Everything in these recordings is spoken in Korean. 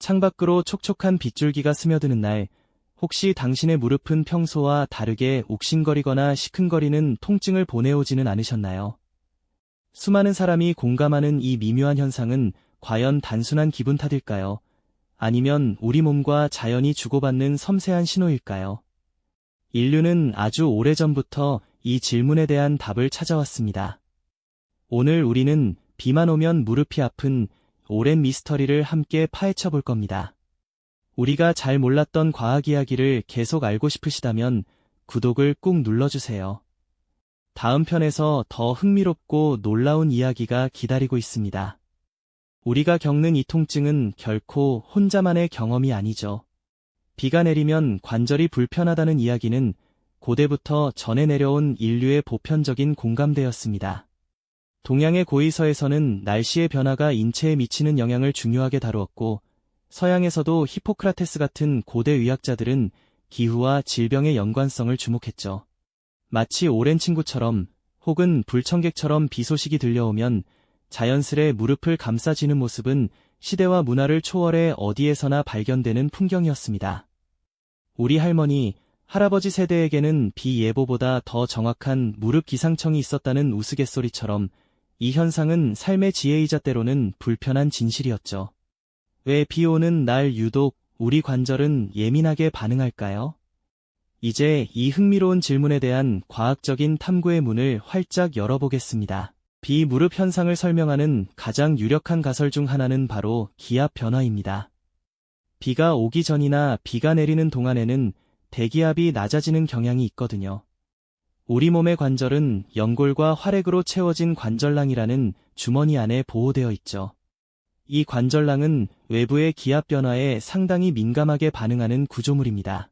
창밖으로 촉촉한 빗줄기가 스며드는 날, 혹시 당신의 무릎은 평소와 다르게 욱신거리거나 시큰거리는 통증을 보내오지는 않으셨나요? 수많은 사람이 공감하는 이 미묘한 현상은 과연 단순한 기분 탓일까요? 아니면 우리 몸과 자연이 주고받는 섬세한 신호일까요? 인류는 아주 오래전부터 이 질문에 대한 답을 찾아왔습니다. 오늘 우리는 비만 오면 무릎이 아픈 오랜 미스터리를 함께 파헤쳐 볼 겁니다. 우리가 잘 몰랐던 과학 이야기를 계속 알고 싶으시다면 구독을 꾹 눌러주세요. 다음 편에서 더 흥미롭고 놀라운 이야기가 기다리고 있습니다. 우리가 겪는 이 통증은 결코 혼자만의 경험이 아니죠. 비가 내리면 관절이 불편하다는 이야기는 고대부터 전해 내려온 인류의 보편적인 공감대였습니다. 동양의 고의서에서는 날씨의 변화가 인체에 미치는 영향을 중요하게 다루었고, 서양에서도 히포크라테스 같은 고대 의학자들은 기후와 질병의 연관성을 주목했죠. 마치 오랜 친구처럼 혹은 불청객처럼 비 소식이 들려오면 자연스레 무릎을 감싸쥐는 모습은 시대와 문화를 초월해 어디에서나 발견되는 풍경이었습니다. 우리 할머니, 할아버지 세대에게는 비 예보보다 더 정확한 무릎 기상청이 있었다는 우스갯소리처럼 이 현상은 삶의 지혜이자 때로는 불편한 진실이었죠. 왜 비 오는 날 유독 우리 관절은 예민하게 반응할까요? 이제 이 흥미로운 질문에 대한 과학적인 탐구의 문을 활짝 열어보겠습니다. 비 무릎 현상을 설명하는 가장 유력한 가설 중 하나는 바로 기압 변화입니다. 비가 오기 전이나 비가 내리는 동안에는 대기압이 낮아지는 경향이 있거든요. 우리 몸의 관절은 연골과 활액으로 채워진 관절낭이라는 주머니 안에 보호되어 있죠. 이 관절낭은 외부의 기압 변화에 상당히 민감하게 반응하는 구조물입니다.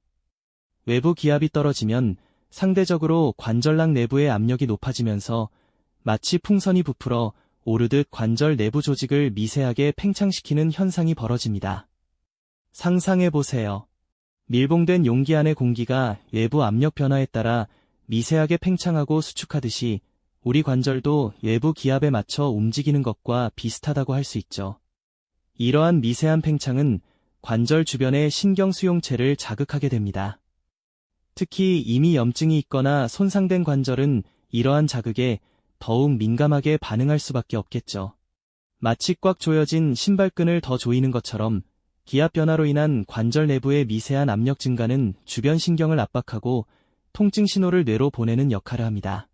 외부 기압이 떨어지면 상대적으로 관절낭 내부의 압력이 높아지면서 마치 풍선이 부풀어 오르듯 관절 내부 조직을 미세하게 팽창시키는 현상이 벌어집니다. 상상해보세요. 밀봉된 용기 안의 공기가 외부 압력 변화에 따라 미세하게 팽창하고 수축하듯이 우리 관절도 외부 기압에 맞춰 움직이는 것과 비슷하다고 할 수 있죠. 이러한 미세한 팽창은 관절 주변의 신경 수용체를 자극하게 됩니다. 특히 이미 염증이 있거나 손상된 관절은 이러한 자극에 더욱 민감하게 반응할 수밖에 없겠죠. 마치 꽉 조여진 신발끈을 더 조이는 것처럼 기압 변화로 인한 관절 내부의 미세한 압력 증가는 주변 신경을 압박하고 통증 신호를 뇌로 보내는 역할을 합니다.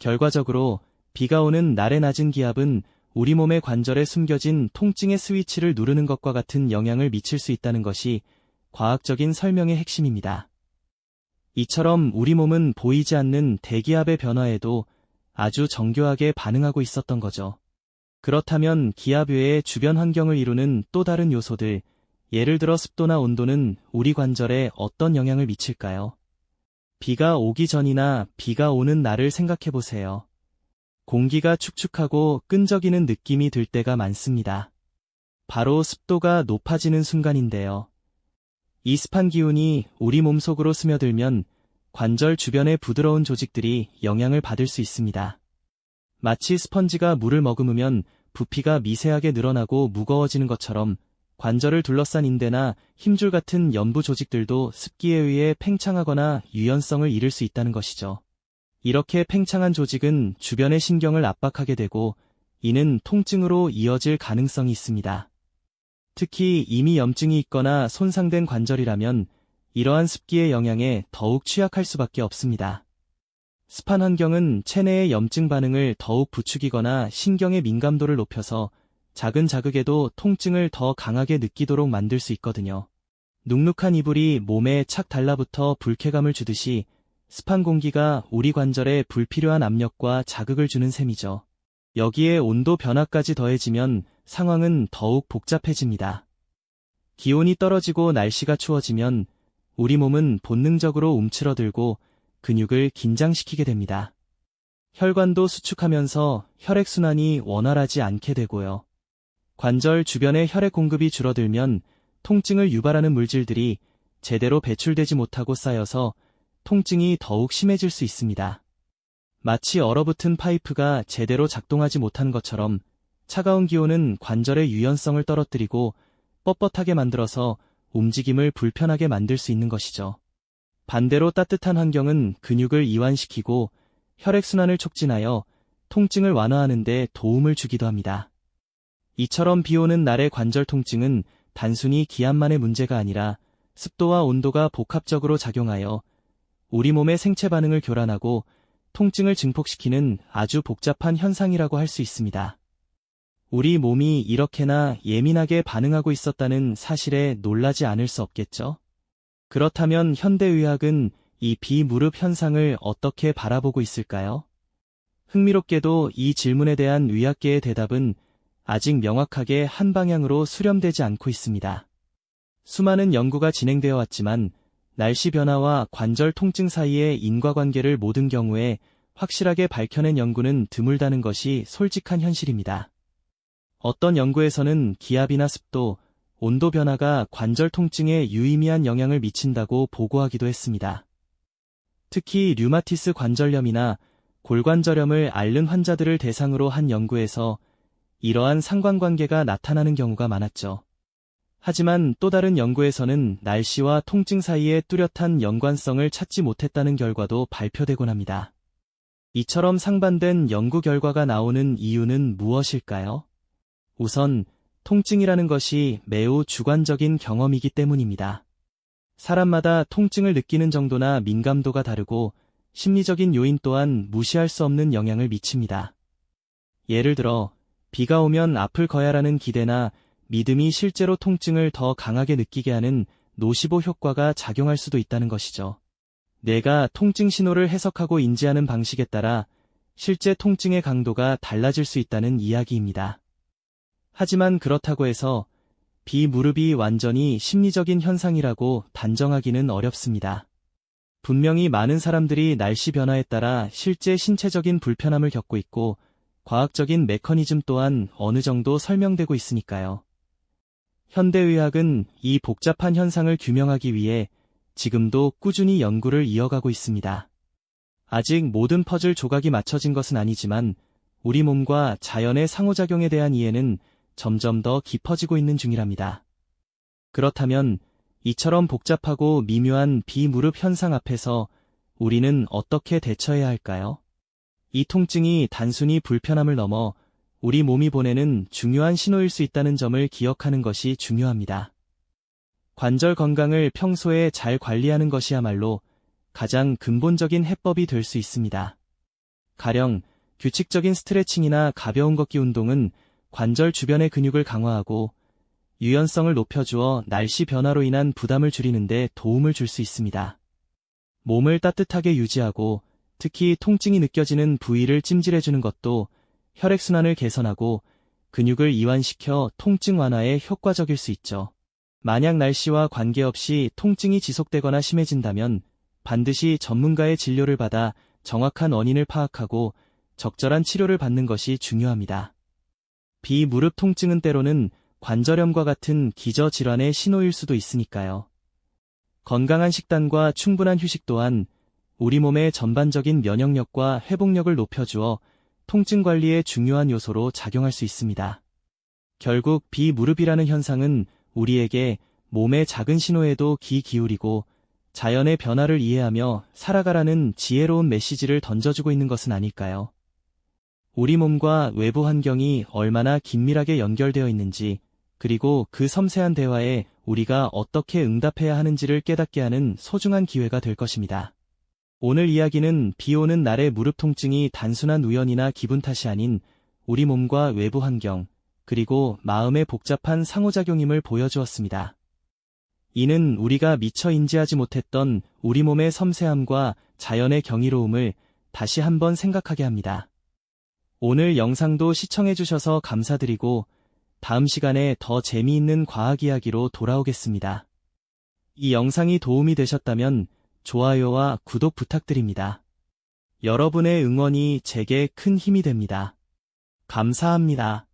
결과적으로 비가 오는 날의 낮은 기압은 우리 몸의 관절에 숨겨진 통증의 스위치를 누르는 것과 같은 영향을 미칠 수 있다는 것이 과학적인 설명의 핵심입니다. 이처럼 우리 몸은 보이지 않는 대기압의 변화에도 아주 정교하게 반응하고 있었던 거죠. 그렇다면 기압 외에 주변 환경을 이루는 또 다른 요소들, 예를 들어 습도나 온도는 우리 관절에 어떤 영향을 미칠까요? 비가 오기 전이나 비가 오는 날을 생각해보세요. 공기가 축축하고 끈적이는 느낌이 들 때가 많습니다. 바로 습도가 높아지는 순간인데요. 이 습한 기운이 우리 몸속으로 스며들면 관절 주변의 부드러운 조직들이 영향을 받을 수 있습니다. 마치 스펀지가 물을 머금으면 부피가 미세하게 늘어나고 무거워지는 것처럼 관절을 둘러싼 인대나 힘줄 같은 연부 조직들도 습기에 의해 팽창하거나 유연성을 잃을 수 있다는 것이죠. 이렇게 팽창한 조직은 주변의 신경을 압박하게 되고 이는 통증으로 이어질 가능성이 있습니다. 특히 이미 염증이 있거나 손상된 관절이라면 이러한 습기의 영향에 더욱 취약할 수밖에 없습니다. 습한 환경은 체내의 염증 반응을 더욱 부추기거나 신경의 민감도를 높여서 작은 자극에도 통증을 더 강하게 느끼도록 만들 수 있거든요. 눅눅한 이불이 몸에 착 달라붙어 불쾌감을 주듯이 습한 공기가 우리 관절에 불필요한 압력과 자극을 주는 셈이죠. 여기에 온도 변화까지 더해지면 상황은 더욱 복잡해집니다. 기온이 떨어지고 날씨가 추워지면 우리 몸은 본능적으로 움츠러들고 근육을 긴장시키게 됩니다. 혈관도 수축하면서 혈액순환이 원활하지 않게 되고요. 관절 주변의 혈액 공급이 줄어들면 통증을 유발하는 물질들이 제대로 배출되지 못하고 쌓여서 통증이 더욱 심해질 수 있습니다. 마치 얼어붙은 파이프가 제대로 작동하지 못한 것처럼 차가운 기온은 관절의 유연성을 떨어뜨리고 뻣뻣하게 만들어서 움직임을 불편하게 만들 수 있는 것이죠. 반대로 따뜻한 환경은 근육을 이완시키고 혈액순환을 촉진하여 통증을 완화하는 데 도움을 주기도 합니다. 이처럼 비 오는 날의 관절 통증은 단순히 기압만의 문제가 아니라 습도와 온도가 복합적으로 작용하여 우리 몸의 생체 반응을 교란하고 통증을 증폭시키는 아주 복잡한 현상이라고 할 수 있습니다. 우리 몸이 이렇게나 예민하게 반응하고 있었다는 사실에 놀라지 않을 수 없겠죠? 그렇다면 현대의학은 이 비무릎 현상을 어떻게 바라보고 있을까요? 흥미롭게도 이 질문에 대한 의학계의 대답은 아직 명확하게 한 방향으로 수렴되지 않고 있습니다. 수많은 연구가 진행되어 왔지만 날씨 변화와 관절 통증 사이의 인과관계를 모든 경우에 확실하게 밝혀낸 연구는 드물다는 것이 솔직한 현실입니다. 어떤 연구에서는 기압이나 습도, 온도 변화가 관절 통증에 유의미한 영향을 미친다고 보고하기도 했습니다. 특히 류마티스 관절염이나 골관절염을 앓는 환자들을 대상으로 한 연구에서 이러한 상관관계가 나타나는 경우가 많았죠. 하지만 또 다른 연구에서는 날씨와 통증 사이의 뚜렷한 연관성을 찾지 못했다는 결과도 발표되곤 합니다. 이처럼 상반된 연구 결과가 나오는 이유는 무엇일까요? 우선 통증이라는 것이 매우 주관적인 경험이기 때문입니다. 사람마다 통증을 느끼는 정도나 민감도가 다르고 심리적인 요인 또한 무시할 수 없는 영향을 미칩니다. 예를 들어 비가 오면 아플 거야라는 기대나 믿음이 실제로 통증을 더 강하게 느끼게 하는 노시보 효과가 작용할 수도 있다는 것이죠. 뇌가 통증 신호를 해석하고 인지하는 방식에 따라 실제 통증의 강도가 달라질 수 있다는 이야기입니다. 하지만 그렇다고 해서 비무릎이 완전히 심리적인 현상이라고 단정하기는 어렵습니다. 분명히 많은 사람들이 날씨 변화에 따라 실제 신체적인 불편함을 겪고 있고 과학적인 메커니즘 또한 어느 정도 설명되고 있으니까요. 현대의학은 이 복잡한 현상을 규명하기 위해 지금도 꾸준히 연구를 이어가고 있습니다. 아직 모든 퍼즐 조각이 맞춰진 것은 아니지만 우리 몸과 자연의 상호작용에 대한 이해는 점점 더 깊어지고 있는 중이랍니다. 그렇다면 이처럼 복잡하고 미묘한 비무릎 현상 앞에서 우리는 어떻게 대처해야 할까요? 이 통증이 단순히 불편함을 넘어 우리 몸이 보내는 중요한 신호일 수 있다는 점을 기억하는 것이 중요합니다. 관절 건강을 평소에 잘 관리하는 것이야말로 가장 근본적인 해법이 될 수 있습니다. 가령 규칙적인 스트레칭이나 가벼운 걷기 운동은 관절 주변의 근육을 강화하고 유연성을 높여주어 날씨 변화로 인한 부담을 줄이는 데 도움을 줄 수 있습니다. 몸을 따뜻하게 유지하고 특히 통증이 느껴지는 부위를 찜질해주는 것도 혈액순환을 개선하고 근육을 이완시켜 통증 완화에 효과적일 수 있죠. 만약 날씨와 관계없이 통증이 지속되거나 심해진다면 반드시 전문가의 진료를 받아 정확한 원인을 파악하고 적절한 치료를 받는 것이 중요합니다. 비무릎 통증은 때로는 관절염과 같은 기저질환의 신호일 수도 있으니까요. 건강한 식단과 충분한 휴식 또한 우리 몸의 전반적인 면역력과 회복력을 높여주어 통증 관리의 중요한 요소로 작용할 수 있습니다. 결국 비무릎이라는 현상은 우리에게 몸의 작은 신호에도 귀 기울이고 자연의 변화를 이해하며 살아가라는 지혜로운 메시지를 던져주고 있는 것은 아닐까요? 우리 몸과 외부 환경이 얼마나 긴밀하게 연결되어 있는지, 그리고 그 섬세한 대화에 우리가 어떻게 응답해야 하는지를 깨닫게 하는 소중한 기회가 될 것입니다. 오늘 이야기는 비 오는 날의 무릎 통증이 단순한 우연이나 기분 탓이 아닌 우리 몸과 외부 환경, 그리고 마음의 복잡한 상호작용임을 보여주었습니다. 이는 우리가 미처 인지하지 못했던 우리 몸의 섬세함과 자연의 경이로움을 다시 한번 생각하게 합니다. 오늘 영상도 시청해주셔서 감사드리고 다음 시간에 더 재미있는 과학 이야기로 돌아오겠습니다. 이 영상이 도움이 되셨다면 좋아요와 구독 부탁드립니다. 여러분의 응원이 제게 큰 힘이 됩니다. 감사합니다.